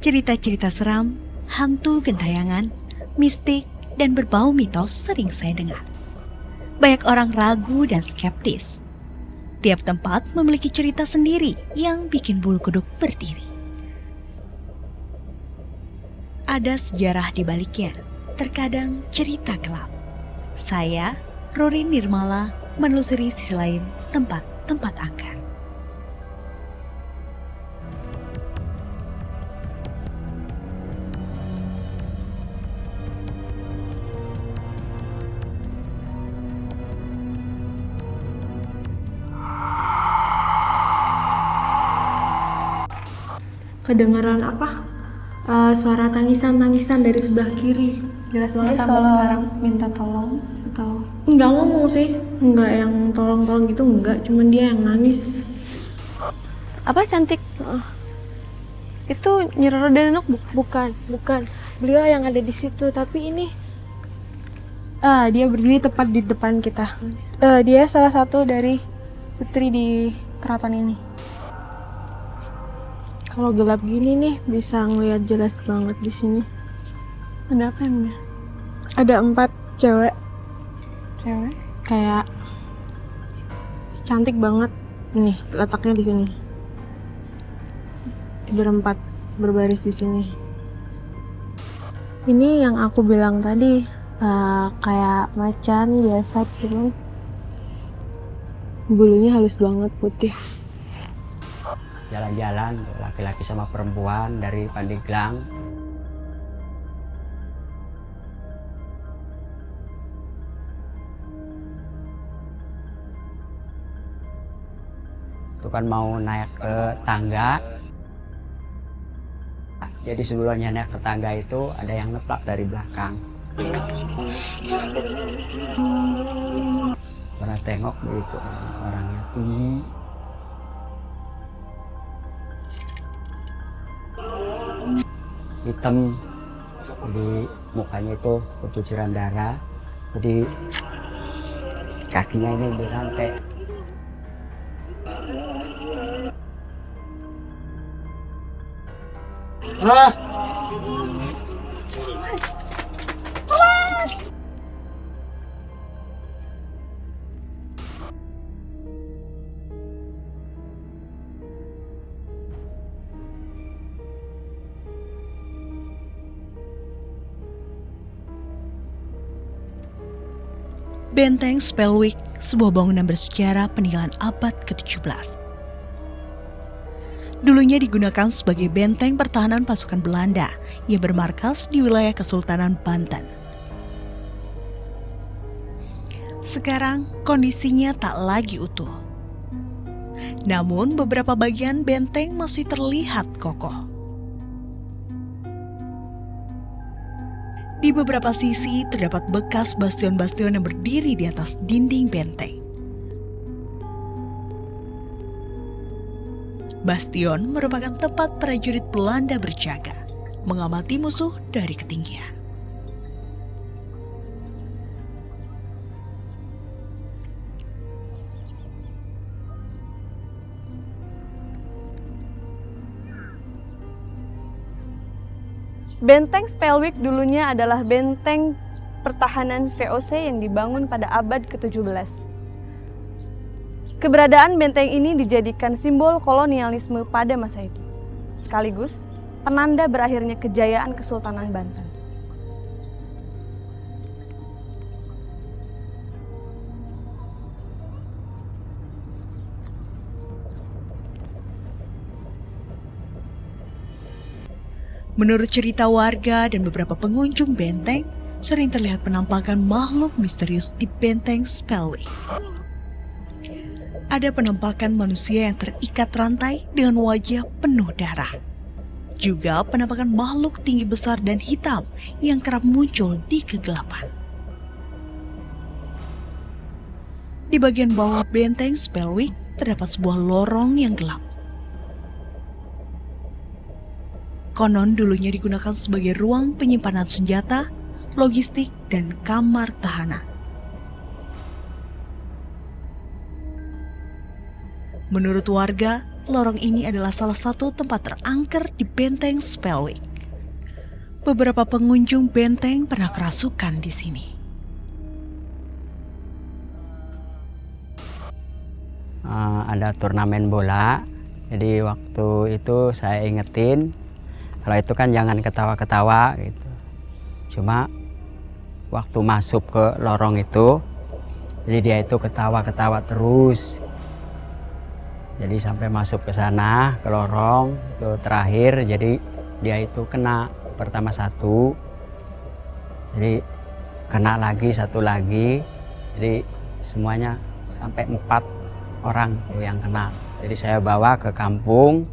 Cerita-cerita seram, hantu gentayangan, mistik, dan berbau mitos sering saya dengar. Banyak orang ragu dan skeptis. Tiap tempat memiliki cerita sendiri yang bikin bulu kuduk berdiri. Ada sejarah di baliknya, terkadang cerita kelam. Saya, Rory Nirmala, menelusuri sisi lain tempat-tempat angker. Kedengaran apa? Suara tangisan dari sebelah kiri. Jelas banget sampai sekarang minta tolong atau Nggak ngomong sih, nggak yang tolong-tolong gitu, nggak. Cuman dia yang nangis. apa cantik? Itu Nyi Roro Denok Bukan. Beliau yang ada di situ, tapi ini dia berdiri tepat di depan kita. Dia salah satu dari putri di keraton ini. Kalau gelap gini nih bisa ngelihat jelas banget di sini. ada apa emangnya? Ada 4 cewek, Cewek? kayak cantik banget. Nih letaknya di sini. Berempat berbaris di sini. Ini yang aku bilang tadi, kayak macan biasa, cuman bulunya halus banget, putih. Jalan-jalan laki-laki sama perempuan dari Pandeglang. Itu kan mau naik ke tangga. Jadi sebelumnya naik ke tangga itu ada yang ngeplak dari belakang. Pernah tengok begitu orangnya tinggi. Hitam, di mukanya itu bercucuran darah, jadi kakinya ini dirantai. Benteng Spelwick, sebuah bangunan bersejarah peninggalan abad ke-17. Dulunya digunakan sebagai benteng pertahanan pasukan Belanda yang bermarkas di wilayah Kesultanan Banten. Sekarang kondisinya tak lagi utuh. Namun beberapa bagian benteng masih terlihat kokoh. Di beberapa sisi terdapat bekas bastion-bastion yang berdiri di atas dinding benteng. Bastion merupakan tempat prajurit Belanda berjaga, mengamati musuh dari ketinggian. Benteng Spelwick dulunya adalah benteng pertahanan VOC yang dibangun pada abad ke-17. Keberadaan benteng ini dijadikan simbol kolonialisme pada masa itu, sekaligus penanda berakhirnya kejayaan Kesultanan Banten. Menurut cerita warga dan beberapa pengunjung benteng, sering terlihat penampakan makhluk misterius di benteng Spelwick. Ada penampakan manusia yang terikat rantai dengan wajah penuh darah. Juga penampakan makhluk tinggi besar dan hitam yang kerap muncul di kegelapan. Di bagian bawah benteng Spelwick terdapat sebuah lorong yang gelap. Konon dulunya digunakan sebagai ruang penyimpanan senjata, logistik, dan kamar tahanan. Menurut warga, lorong ini adalah salah satu tempat terangker di benteng Spellwick. Beberapa pengunjung benteng pernah kerasukan di sini. Ada turnamen bola, jadi waktu itu saya ingetin kalau itu kan jangan ketawa-ketawa gitu. Cuma waktu masuk ke lorong itu, jadi dia itu ketawa-ketawa terus. Jadi sampai masuk ke sana, ke lorong itu terakhir, jadi dia itu kena pertama satu, jadi kena lagi satu lagi, jadi semuanya sampai 4 orang yang kena. Jadi saya bawa ke kampung,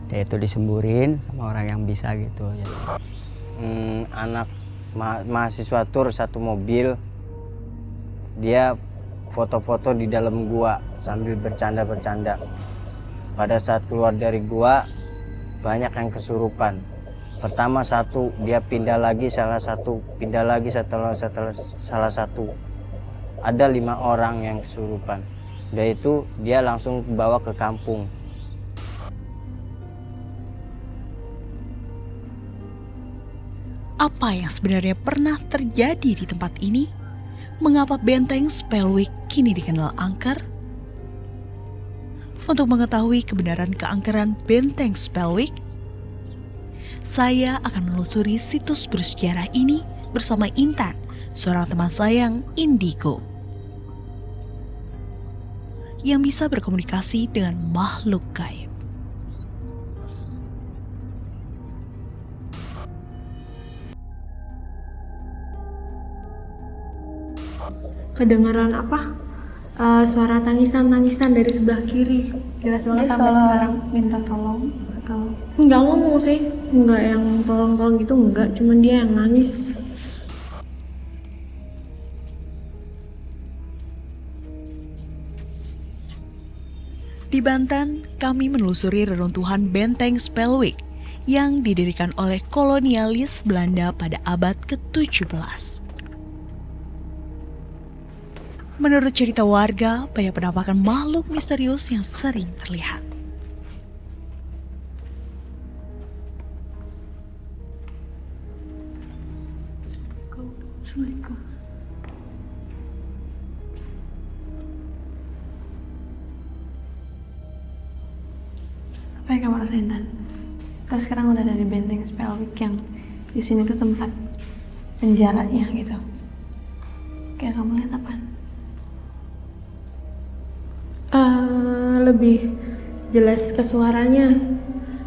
dia itu disemburin sama orang yang bisa gitu. Anak mahasiswa tur satu mobil, dia foto-foto di dalam gua sambil bercanda-bercanda. Pada saat keluar dari gua, banyak yang kesurupan. Pertama satu, dia pindah lagi salah satu, pindah lagi setelah salah satu. Ada 5 orang yang kesurupan. Udah itu dia langsung bawa ke kampung. Apa yang sebenarnya pernah terjadi di tempat ini? Mengapa benteng Spellwick kini dikenal angker? Untuk mengetahui kebenaran keangkeran benteng Spellwick, saya akan menelusuri situs bersejarah ini bersama Intan, seorang teman sayang Indigo, yang bisa berkomunikasi dengan makhluk gaib. Kedengaran apa? Suara tangisan-tangisan dari sebelah kiri. Jelas banget sampai sekarang minta tolong atau Nggak ngomong sih, nggak yang tolong-tolong gitu, nggak. Cuman dia yang nangis. Di Banten, kami menelusuri reruntuhan benteng Spellwick yang didirikan oleh kolonialis Belanda pada abad ke-17. Menurut cerita warga, banyak penampakan makhluk misterius yang sering terlihat. apa yang kamu rasain, Tan? Kita sekarang udah ada di benteng Spellwick yang di sini tuh tempat penjaranya gitu. Kayak kamu lihat apa? Lebih jelas ke suaranya.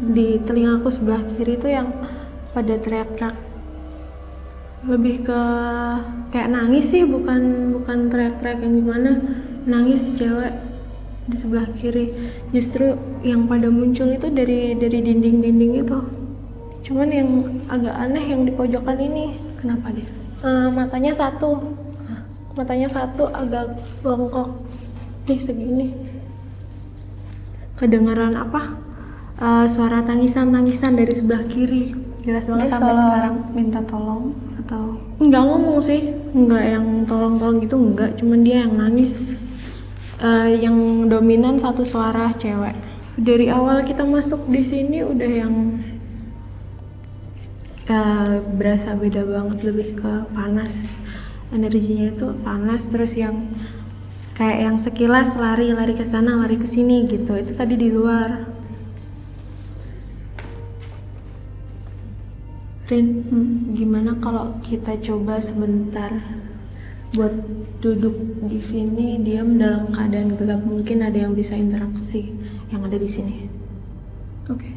Di telingaku sebelah kiri tuh yang pada teriak-teriak. Lebih ke kayak nangis sih, bukan teriak-teriak yang gimana. Nangis cewek di sebelah kiri. Justru yang pada muncul itu dari dinding-dinding itu. Cuman yang agak aneh yang di pojokan ini. Kenapa dia? Matanya satu agak bongkok nih segini. Kedengaran apa? Suara tangisan-tangisan dari sebelah kiri. Jelas banget sampai sekarang minta tolong atau Nggak ngomong sih, nggak yang tolong-tolong gitu, nggak. Cuman dia yang nangis. Yang dominan satu suara cewek. Dari awal kita masuk di sini udah yang berasa beda banget, lebih ke panas. Energinya itu panas, terus yang kayak yang sekilas lari ke sana, lari ke sini gitu. Itu tadi di luar. Rin, gimana kalau kita coba sebentar buat duduk di sini diam dalam keadaan gelap, mungkin ada yang bisa interaksi yang ada di sini. Oke.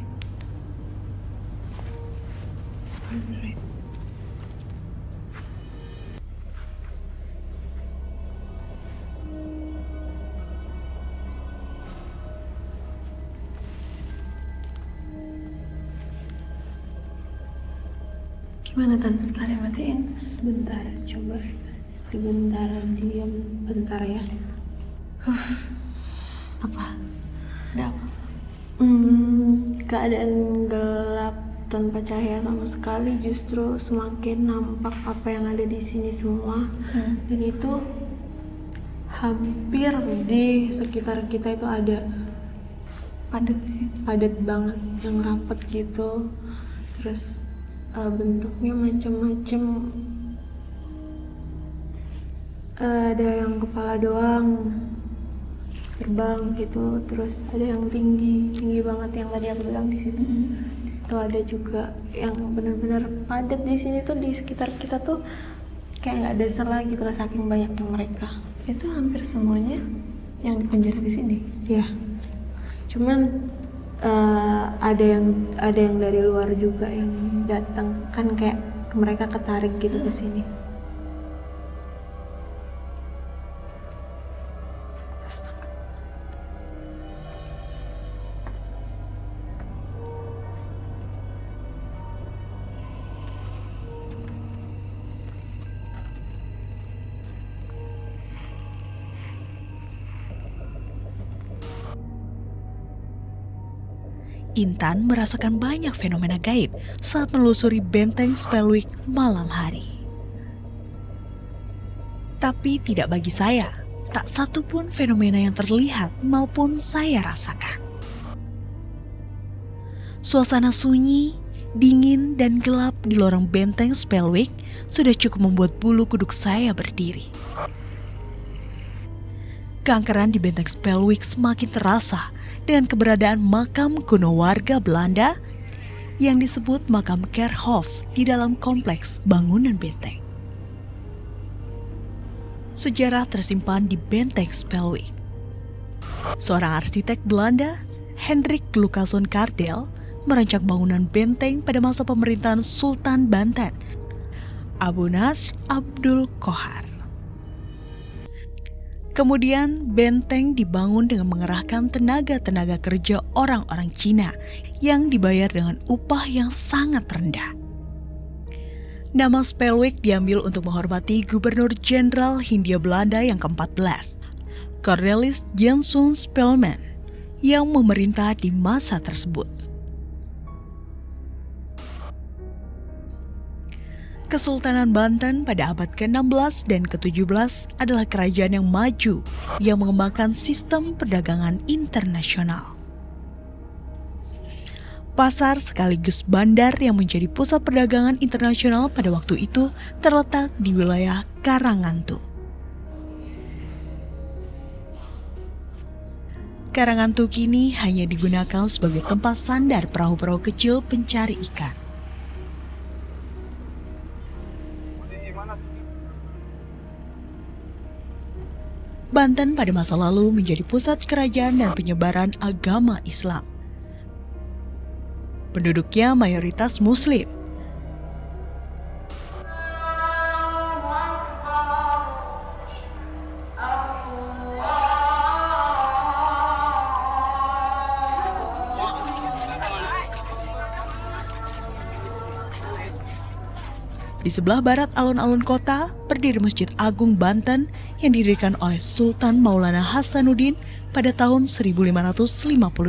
Gimana, Tan, setelah dimatiin? Sebentar, coba sebentar diam bentar ya. Apa? Ada apa? Keadaan gelap tanpa cahaya sama sekali, justru semakin nampak apa yang ada di sini semua. Dan itu hampir di sekitar kita itu ada Padat sih. padat banget, yang rapat gitu. Terus bentuknya macam-macam. Ada yang kepala doang terbang gitu, terus ada yang tinggi banget yang tadi aku bilang di situ. Di situ ada juga yang benar-benar padat. Di sini tuh di sekitar kita tuh kayak nggak ada sela gitu lah, saking banyaknya mereka. Itu hampir semuanya yang dipenjara di sini. Ya, cuman ada yang dari luar juga yang datang, kan kayak mereka ketarik gitu ke sini. Intan merasakan banyak fenomena gaib saat menelusuri benteng Spellwick malam hari. Tapi tidak bagi saya, tak satu pun fenomena yang terlihat maupun saya rasakan. Suasana sunyi, dingin, dan gelap di lorong benteng Spellwick sudah cukup membuat bulu kuduk saya berdiri. Keangkeran di benteng Spellwick semakin terasa dengan keberadaan makam kuno warga Belanda yang disebut makam Kerkhof di dalam kompleks bangunan benteng. Sejarah tersimpan di benteng Spellwick. Seorang arsitek Belanda, Hendrik Lucassen Kardel, merancang bangunan benteng pada masa pemerintahan Sultan Banten, Abu Nasr Abdul Qohar. Kemudian benteng dibangun dengan mengerahkan tenaga kerja orang-orang Cina yang dibayar dengan upah yang sangat rendah. Nama Spellwick diambil untuk menghormati Gubernur Jenderal Hindia Belanda yang ke-14, Cornelis Janson Spelman, yang memerintah di masa tersebut. Kesultanan Banten pada abad ke-16 dan ke-17 adalah kerajaan yang maju yang mengembangkan sistem perdagangan internasional. Pasar sekaligus bandar yang menjadi pusat perdagangan internasional pada waktu itu terletak di wilayah Karangantu. Karangantu kini hanya digunakan sebagai tempat sandar perahu-perahu kecil pencari ikan. Banten pada masa lalu menjadi pusat kerajaan dan penyebaran agama Islam. Penduduknya mayoritas Muslim. Di sebelah barat alun-alun kota berdiri Masjid Agung Banten yang didirikan oleh Sultan Maulana Hasanuddin pada tahun 1552.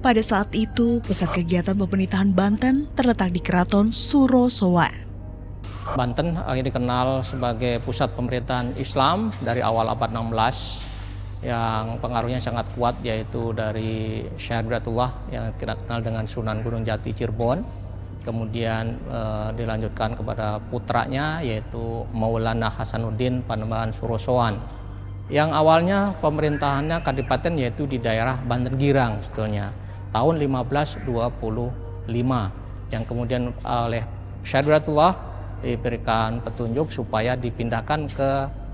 Pada saat itu, pusat kegiatan pemerintahan Banten terletak di Keraton Surosowan. Banten dikenal sebagai pusat pemerintahan Islam dari awal abad 16 yang pengaruhnya sangat kuat, yaitu dari Syekh Hidayatullah yang kita kenal dengan Sunan Gunung Jati Cirebon. Kemudian dilanjutkan kepada putranya yaitu Maulana Hasanuddin Panembahan Surosowan. Yang awalnya pemerintahannya kadipaten yaitu di daerah Banten Girang sebetulnya tahun 1525, yang kemudian oleh Syekh Hidayatullah diberikan petunjuk supaya dipindahkan ke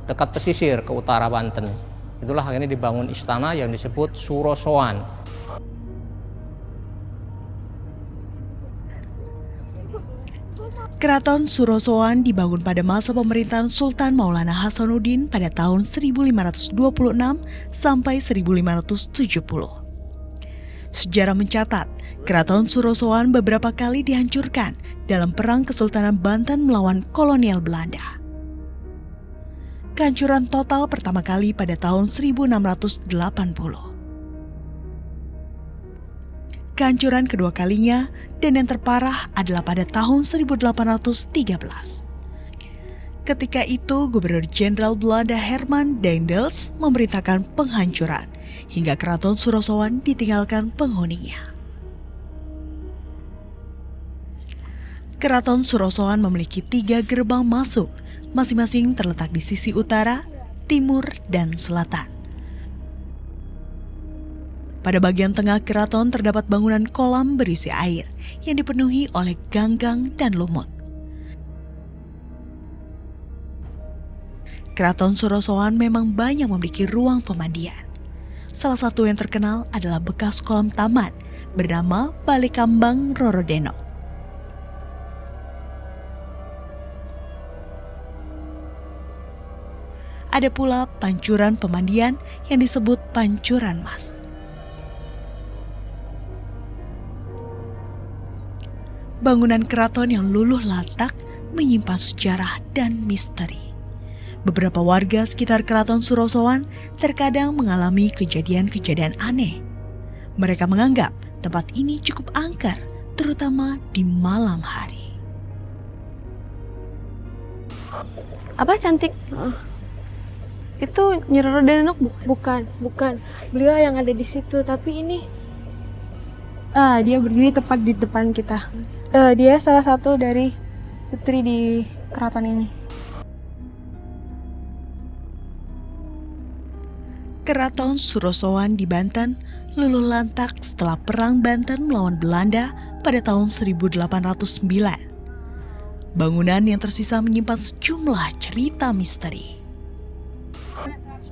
dekat pesisir ke utara Banten. Itulah akhirnya dibangun istana yang disebut Surosowan. Keraton Surosowan dibangun pada masa pemerintahan Sultan Maulana Hasanuddin pada tahun 1526 sampai 1570. Sejarah mencatat, Keraton Surosowan beberapa kali dihancurkan dalam Perang Kesultanan Banten melawan kolonial Belanda. Kehancuran total pertama kali pada tahun 1680. Kehancuran kedua kalinya dan yang terparah adalah pada tahun 1813. Ketika itu, Gubernur Jenderal Belanda Herman Daendels memerintahkan penghancuran hingga Keraton Surosowan ditinggalkan penghuninya. Keraton Surosowan memiliki 3 gerbang masuk, masing-masing terletak di sisi utara, timur, dan selatan. Pada bagian tengah keraton terdapat bangunan kolam berisi air yang dipenuhi oleh ganggang dan lumut. Keraton Surosowan memang banyak memiliki ruang pemandian. Salah satu yang terkenal adalah bekas kolam taman bernama Balai Kambang Rorodenok. Ada pula pancuran pemandian yang disebut Pancuran Mas. Bangunan keraton yang luluh lantak menyimpan sejarah dan misteri. Beberapa warga sekitar Keraton Surosowan terkadang mengalami kejadian-kejadian aneh. Mereka menganggap tempat ini cukup angker, terutama di malam hari. Apa cantik? Itu Nyi Roro Denok Bukan. Beliau yang ada di situ, tapi ini dia berdiri tepat di depan kita. Dia salah satu dari putri di keraton ini. Keraton Surosowan di Banten luluh lantak setelah Perang Banten melawan Belanda pada tahun 1809. Bangunan yang tersisa menyimpan sejumlah cerita misteri.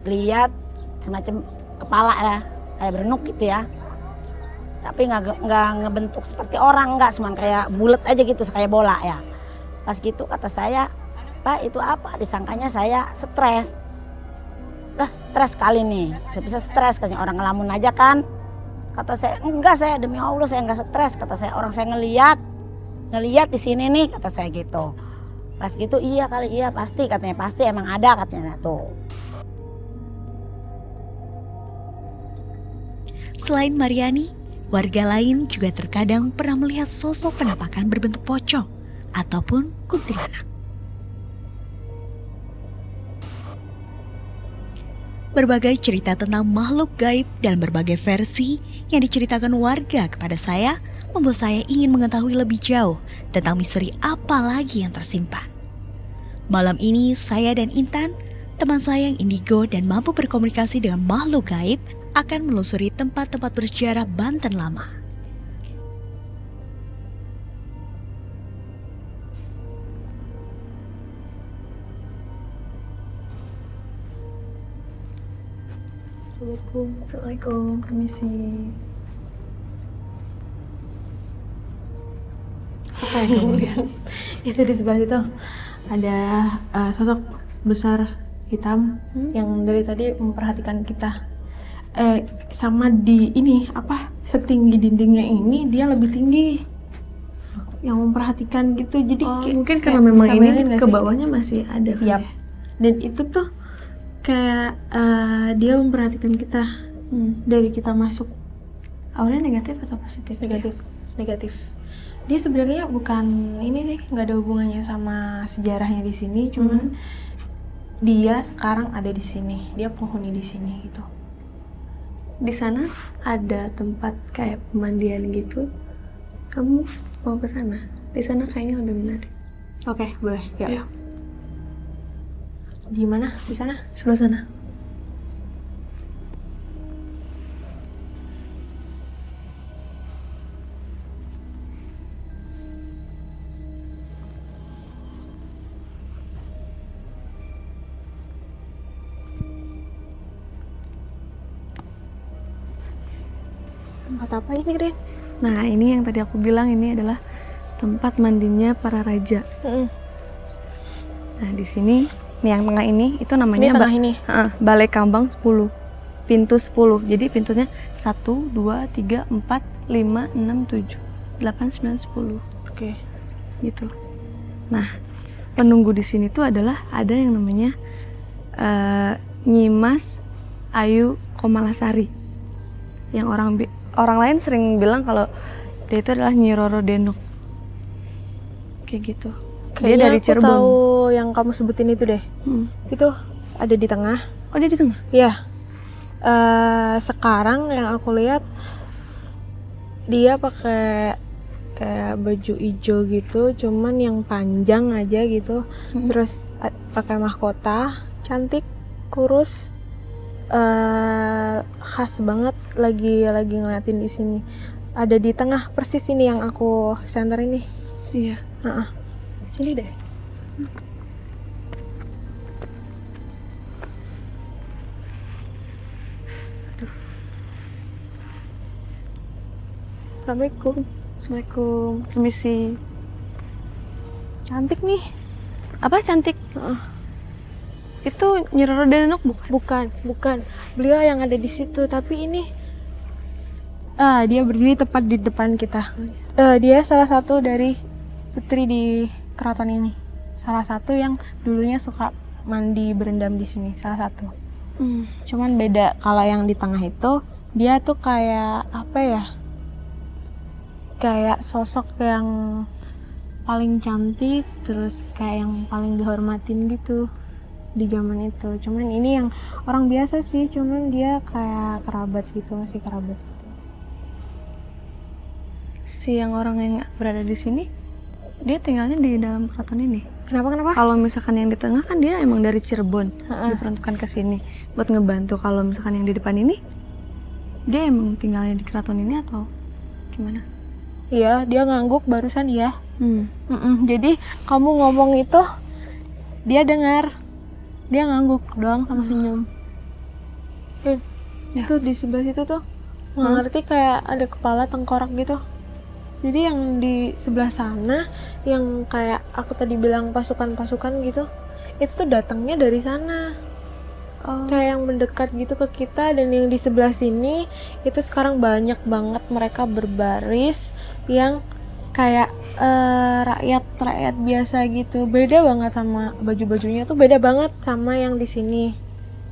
Lihat semacam kepala lah, kayak berenuk gitu ya. Tapi nggak ngebentuk seperti orang, nggak, cuma kayak bulat aja gitu, kayak bola ya. Pas gitu kata saya, Pak itu apa? Disangkanya saya stres. Udah stres kali nih, saya bisa stres, katanya orang ngelamun aja kan. Kata saya, enggak, saya demi Allah saya nggak stres. Kata saya, orang saya ngeliat di sini nih, kata saya gitu. Pas gitu, iya kali, iya pasti, katanya pasti emang ada, katanya tuh. Selain Mariani, warga lain juga terkadang pernah melihat sosok penampakan berbentuk pocong ataupun kuntilanak. Berbagai cerita tentang makhluk gaib dan berbagai versi yang diceritakan warga kepada saya membuat saya ingin mengetahui lebih jauh tentang misteri apa lagi yang tersimpan. Malam ini saya dan Intan, teman saya yang indigo dan mampu berkomunikasi dengan makhluk gaib, akan menelusuri tempat-tempat bersejarah Banten lama. Assalamualaikum, permisi. Apa yang kamu lihat? Itu di sebelah situ ada sosok besar hitam yang dari tadi memperhatikan kita. Sama di ini setinggi dindingnya ini dia lebih tinggi yang memperhatikan gitu, jadi Mungkin karena memang ini ke bawahnya masih ada kan? Yap. Dan itu tuh kayak dia memperhatikan kita dari kita masuk. Awalnya negatif atau positif? Negatif. Dia sebenarnya bukan ini sih, nggak ada hubungannya sama sejarahnya di sini, cuman dia sekarang ada di sini, dia penghuni di sini gitu. Di sana ada tempat kayak pemandian gitu. Kamu mau ke sana? Di sana kayaknya lebih menarik. Oke, boleh. Ya. Di mana? Di sana? Sebelah sana. Tempat apa ini, Rin? Nah, ini yang tadi aku bilang, ini adalah tempat mandinya para raja. Nah, di sini, nih yang tengah ini, itu namanya Ini tengah ini? Balai Kambang 10. Pintu 10. Jadi pintunya 1, 2, 3, 4, 5, 6, 7, 8, 9, 10. Oke. Gitu. Nah, penunggu di sini tuh adalah ada yang namanya Nyimas Ayu Komalasari. Yang orang lain sering bilang kalau dia itu adalah Nyi Roro Denok. Kayak gitu. Dia dari aku Cirebon. tahu yang kamu sebutin itu deh. Itu ada di tengah. Oh, dia di tengah? Ya. Sekarang yang aku lihat dia pakai kayak baju hijau gitu, cuman yang panjang aja gitu. Terus pakai mahkota, cantik, kurus, khas banget. Lagi ngeliatin di sini. Ada di tengah persis ini yang aku center ini. Iya. Sini deh. Assalamualaikum. Assalamualaikum. Permisi. Cantik nih. Apa cantik? Itu Nyi Roro dan Enok bukan? Bukan. Beliau yang ada di situ, tapi ini dia berdiri tepat di depan kita. Dia salah satu dari putri di keraton ini. Salah satu yang dulunya suka mandi berendam di sini, salah satu. Cuman beda, kalau yang di tengah itu dia tuh kayak apa ya? Kayak sosok yang paling cantik, terus kayak yang paling dihormatin gitu di zaman itu. Cuman ini yang orang biasa sih, cuman dia kayak kerabat gitu, masih kerabat. Si yang orang yang berada di sini, dia tinggalnya di dalam keraton ini. Kenapa? Kalau misalkan yang di tengah kan dia emang dari Cirebon, diperuntukkan ke sini buat ngebantu. Kalau misalkan yang di depan ini, dia emang tinggalnya di keraton ini atau gimana? Iya, dia ngangguk barusan ya. Jadi kamu ngomong itu dia dengar, dia ngangguk doang sama senyum. Tuh di sebelah situ tuh nggak ngerti kayak ada kepala tengkorak gitu. Jadi yang di sebelah sana yang kayak aku tadi bilang pasukan-pasukan gitu, itu tuh datangnya dari sana. Kayak yang mendekat gitu ke kita. Dan yang di sebelah sini itu sekarang banyak banget mereka berbaris yang kayak rakyat biasa gitu. Beda banget sama baju-bajunya tuh, beda banget sama yang di sini.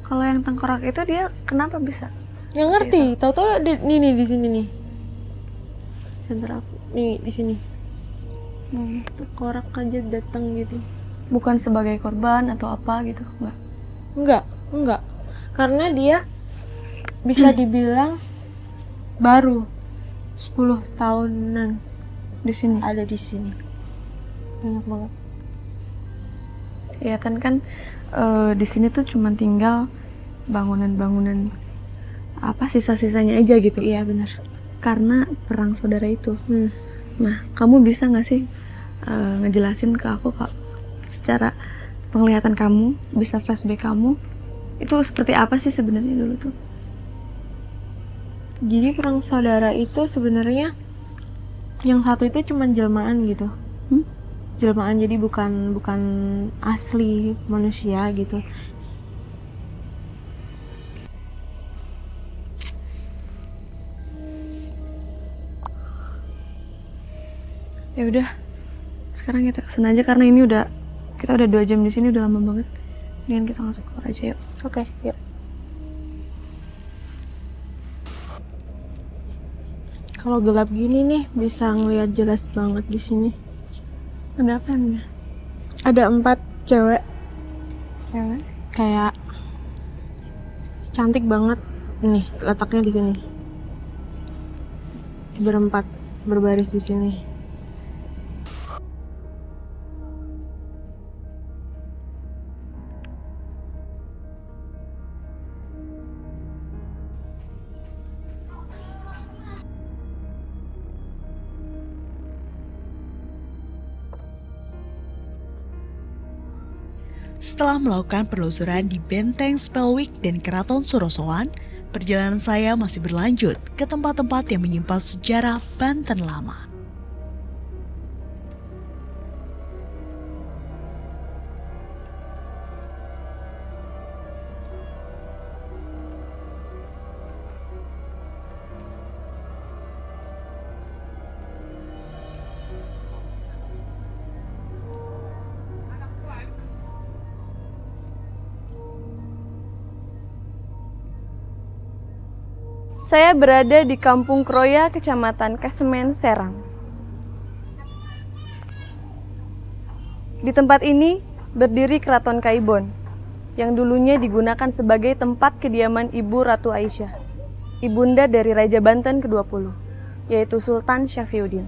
Kalau yang tengkorak itu dia kenapa bisa? Nggak ngerti, tahu-tahu nih di sini nih. Center aku nih di sini. Tengkorak aja datang gitu. Bukan sebagai korban atau apa gitu, Enggak. Karena dia bisa dibilang baru 10 tahunan di sini. ada di sini. Banyak banget. Kelihatan kan di sini tuh cuma tinggal bangunan-bangunan apa sisa-sisanya aja gitu. Iya benar. Karena perang saudara itu. Nah, kamu bisa nggak sih ngejelasin ke aku Kak, secara penglihatan kamu, bisa flashback kamu, itu seperti apa sih sebenarnya dulu tuh? Jadi perang saudara itu sebenarnya yang satu itu cuma jelmaan gitu. Jelmaan, jadi bukan asli manusia gitu. Ya udah, sekarang kita kesana aja karena ini kita udah 2 jam di sini, udah lama banget. Mendingan kita langsung keluar aja yuk. Oke, yuk. Kalau gelap gini nih bisa ngelihat jelas banget di sini. Ada apa emangnya? Ada 4 cewek Cewek? kayak cantik banget. Nih letaknya di sini. Berempat berbaris di sini. Setelah melakukan penelusuran di Benteng Spellwick dan Keraton Sorosowan, perjalanan saya masih berlanjut ke tempat-tempat yang menyimpan sejarah Banten lama. Saya berada di Kampung Kroya, Kecamatan Kesemen, Serang. Di tempat ini berdiri Keraton Kaibon, yang dulunya digunakan sebagai tempat kediaman Ibu Ratu Aisyah, ibunda dari Raja Banten ke-20, yaitu Sultan Syafiuddin.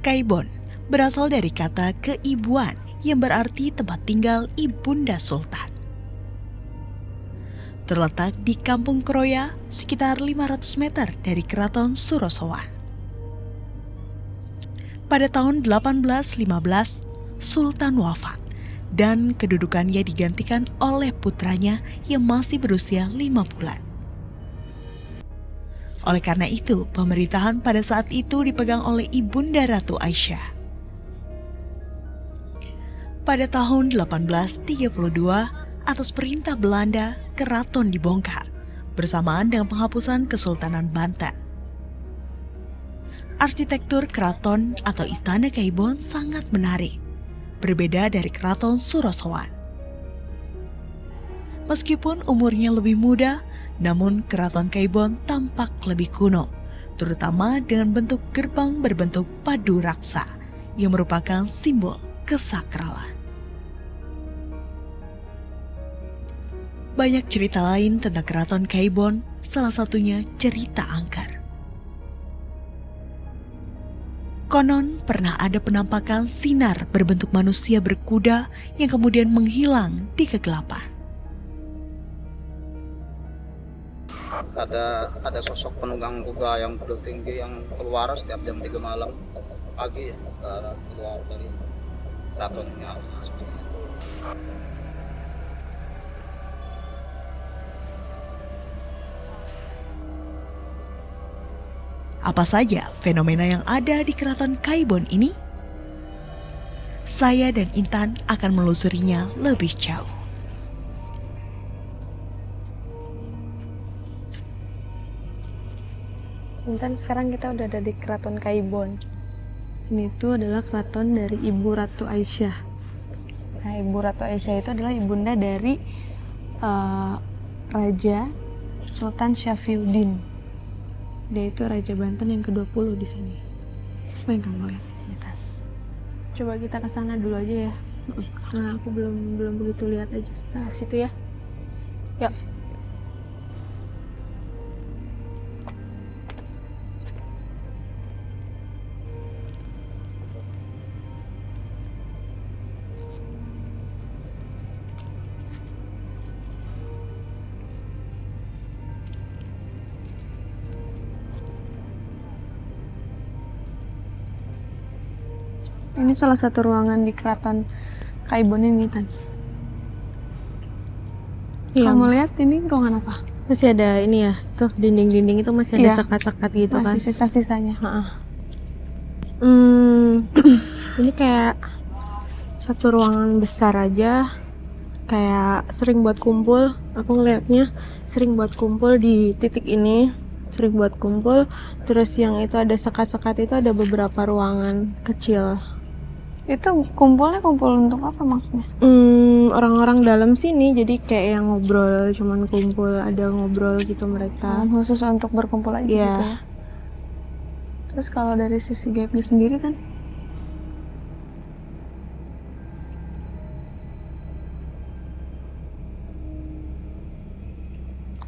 Kaibon berasal dari kata keibuan yang berarti tempat tinggal Ibunda Sultan. Terletak di Kampung Kroya, sekitar 500 meter dari Keraton Surosowan. Pada tahun 1815, Sultan wafat dan kedudukannya digantikan oleh putranya yang masih berusia 5 bulan. Oleh karena itu, pemerintahan pada saat itu dipegang oleh Ibunda Ratu Aisyah. Pada tahun 1832, atas perintah Belanda, keraton dibongkar, bersamaan dengan penghapusan Kesultanan Banten. Arsitektur keraton atau Istana Kaibon sangat menarik, berbeda dari Keraton Surosowan. Meskipun umurnya lebih muda, namun Keraton Kaibon tampak lebih kuno, terutama dengan bentuk gerbang berbentuk padu raksa yang merupakan simbol kesakralan. Banyak cerita lain tentang Keraton Kaibon, salah satunya cerita angker. Konon pernah ada penampakan sinar berbentuk manusia berkuda yang kemudian menghilang di kegelapan. Ada sosok penunggang kuda yang berdiri tinggi yang keluar setiap jam 3 malam pagi ya, keluar dari keratonnya seperti itu. Apa saja fenomena yang ada di Keraton Kaibon ini? Saya dan Intan akan menelusurinya lebih jauh. Intan, sekarang kita udah ada di Keraton Kaibon. Ini tuh adalah keraton dari Ibu Ratu Aisyah. Nah, Ibu Ratu Aisyah itu adalah ibunda dari Raja Sultan Syafiuddin. Dia itu Raja Banten yang ke-20 di sini. Apa yang kamu lihat di sini, Tan? Coba kita ke sana dulu aja ya. Nah, aku belum begitu lihat aja. Nah, situ ya. Yuk. Ini salah satu ruangan di Keraton Kaibon ini, Tan. Iya, Kamu Mas. lihat ini ruangan apa? Masih ada ini ya, tuh dinding-dinding itu masih ada Iya. sekat-sekat gitu kan. Masih sisa-sisanya. Ini kayak satu ruangan besar aja, kayak sering buat kumpul. Aku ngelihatnya sering buat kumpul di titik ini, sering buat kumpul. Terus yang itu ada sekat-sekat itu ada beberapa ruangan kecil. Itu kumpul untuk apa maksudnya? Orang-orang dalam sini jadi kayak yang ngobrol, cuman kumpul, ada ngobrol gitu mereka. Khusus untuk berkumpul aja Iya. gitu ya. Terus kalau dari sisi gaibnya sendiri, Tan?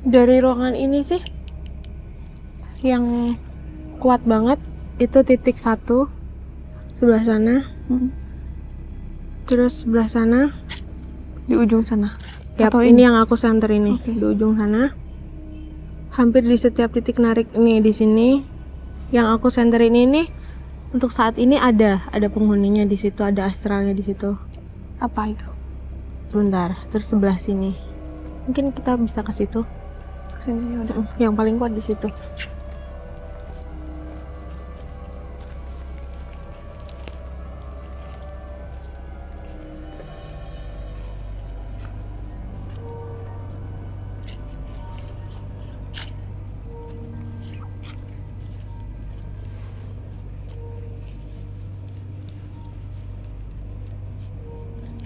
Dari ruangan ini sih yang kuat banget itu titik 1 sebelah sana. Terus sebelah sana, Di ujung sana. ya Atau ini yang aku center ini. Oke. Di ujung sana. Hampir di setiap titik narik nih di sini. Yang aku center ini untuk saat ini ada penghuninya di situ, ada astralnya di situ. apa itu? Sebentar, terus sebelah sini. Mungkin kita bisa ke situ. Kesini udah. Yang paling kuat di situ.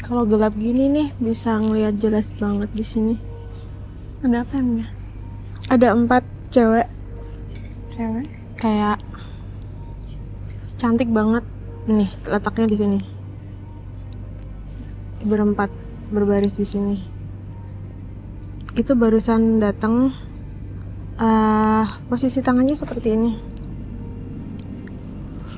Kalau gelap gini nih bisa ngelihat jelas banget di sini. Ada apa emangnya? Ada 4 cewek Cewek? kayak cantik banget. Nih letaknya di sini. Berempat berbaris di sini. Itu barusan datang. Posisi tangannya seperti ini.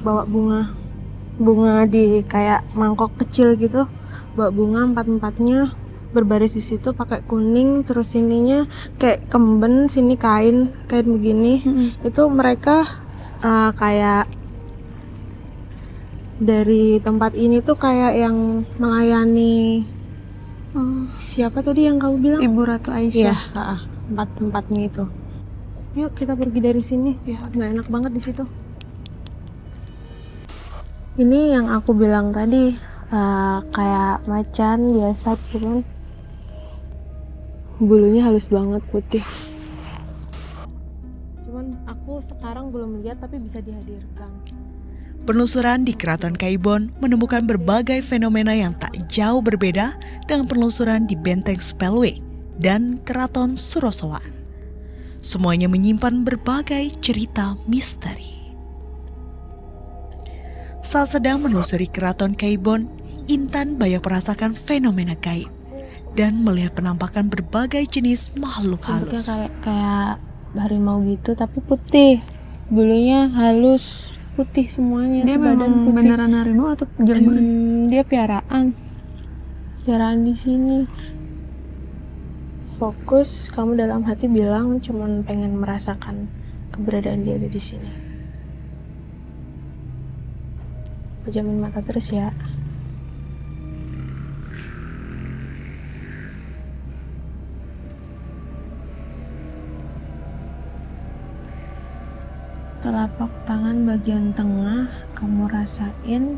Bawa bunga di kayak mangkok kecil gitu. Bawa bunga 4-4-nya berbaris di situ pakai kuning, terus sininya kayak kemben, sini kain begini. Itu mereka kayak dari tempat ini tuh kayak yang melayani. Siapa tadi yang kamu bilang? Ibu Ratu Iya, Aisyah. tempat-tempatnya itu. Yuk kita pergi dari sini. Ya, nggak enak banget di situ. Ini yang aku bilang tadi, kayak macan biasa gitu. Bulunya halus banget, putih. Cuman aku sekarang belum lihat, tapi bisa dihadirkan. Penelusuran di Keraton Kaibon menemukan berbagai fenomena yang tak jauh berbeda dengan penelusuran di Benteng Spellway dan Keraton Surosowan. Semuanya menyimpan berbagai cerita misteri. Saat sedang menelusuri Keraton Kaibon, Intan banyak merasakan fenomena gaib dan melihat penampakan berbagai jenis makhluk halus. Bentuknya kayak harimau gitu, tapi putih. Bulunya halus, putih semuanya. Dia sebadan memang putih. beneran harimau atau jelmaan? Dia piaraan di sini. Fokus, kamu dalam hati bilang cuman pengen merasakan keberadaan dia ada di sini. Pejamin mata terus ya. Telapak tangan bagian tengah kamu rasain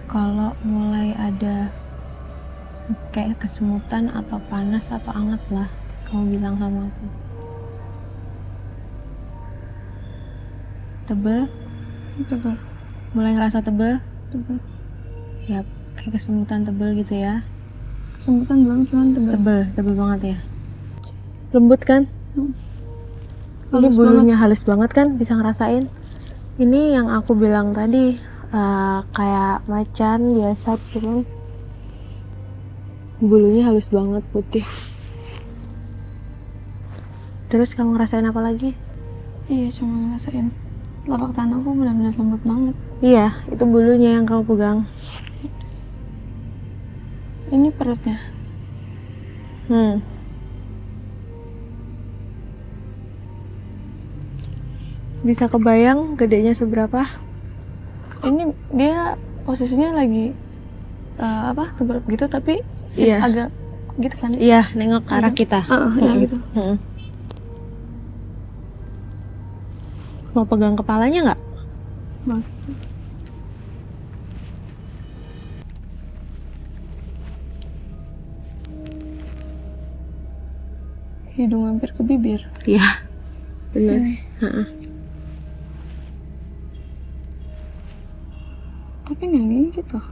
kalau mulai ada kayak kesemutan atau panas atau anget lah, kamu bilang sama aku. Tebel? Tebal. Mulai ngerasa tebel? Tebal. Ya, kayak kesemutan tebel gitu ya. Kesemutan belum, cuman tebal. Tebel banget ya. Lembut kan? Ini Halus bulunya halus banget kan, bisa ngerasain. Ini yang aku bilang tadi, kayak macan biasa cuman bulunya halus banget, putih. Terus kamu ngerasain apa lagi? Iya, cuma ngerasain telapak tangan aku benar-benar lembut banget. Iya, itu bulunya yang kamu pegang. Ini perutnya. Bisa kebayang gedenya seberapa? Ini dia posisinya lagi tengkurap gitu, tapi Iya. agak gitu kan? Iya, nengok ke arah kita. Ya gitu. Mau pegang kepalanya nggak? Bang. Hidung hampir ke bibir. Iya, benar. Tapi nggak gigit loh.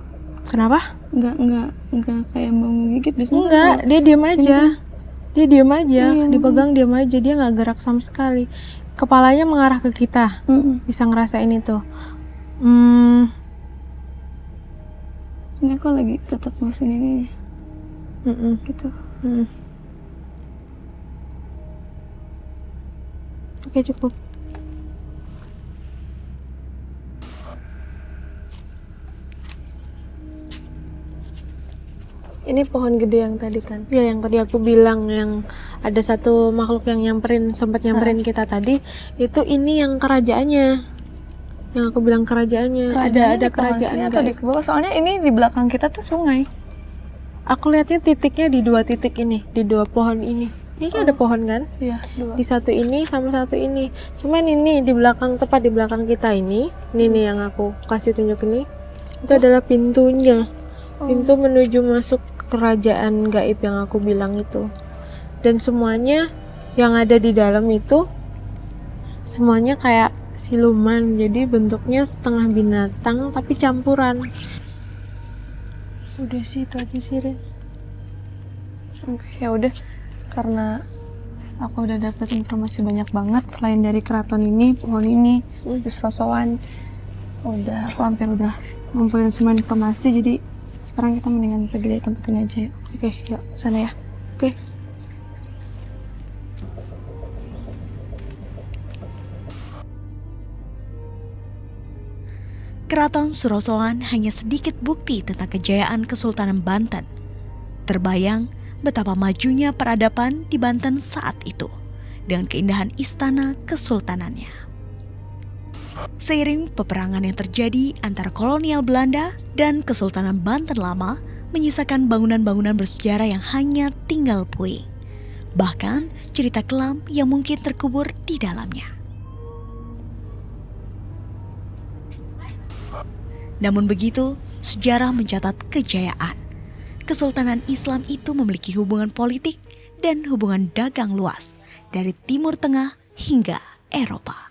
Kenapa? Nggak kayak mau ngegigit biasanya. Enggak, kan dia diam aja. Dia diam aja, Iya. dipegang diam aja, dia nggak gerak sama sekali. Kepalanya mengarah ke kita, bisa ngerasain itu. Ini aku lagi tetap mau sini gitu. Oke, cukup. Ini pohon gede yang tadi kan? Ya, yang tadi aku bilang yang ada satu makhluk yang sempat nyamperin kita tadi. Itu ini yang kerajaannya. Yang aku bilang kerajaannya. Ada kerajaan atau di bawah. Soalnya ini di belakang kita tuh sungai. Aku lihatnya titiknya di 2 titik ini, di 2 pohon ini. Ini ada pohon kan? Iya, 2. Di satu ini sama satu ini. Cuman ini di belakang, tepat di belakang kita ini nih yang aku kasih tunjuk ini. Itu adalah pintunya. Pintu menuju masuk kerajaan gaib yang aku bilang itu. Dan semuanya yang ada di dalam itu semuanya kayak siluman. Jadi bentuknya setengah binatang tapi campuran. Udah sih itu aja sih, Rin. Oke, ya udah. Karena aku udah dapet informasi banyak banget selain dari keraton ini, pohon ini, terus rosoan. Aku hampir udah ngumpulin semua informasi, jadi sekarang kita mendingan pergi dari tempat ini aja ya. Oke, yuk sana ya. Oke. Keraton Surosoan hanya sedikit bukti tentang kejayaan Kesultanan Banten. Terbayang betapa majunya peradaban di Banten saat itu dengan keindahan istana kesultanannya. Seiring peperangan yang terjadi antara kolonial Belanda dan Kesultanan Banten lama menyisakan bangunan-bangunan bersejarah yang hanya tinggal puing. Bahkan cerita kelam yang mungkin terkubur di dalamnya. Namun begitu, sejarah mencatat kejayaan. Kesultanan Islam itu memiliki hubungan politik dan hubungan dagang luas dari Timur Tengah hingga Eropa.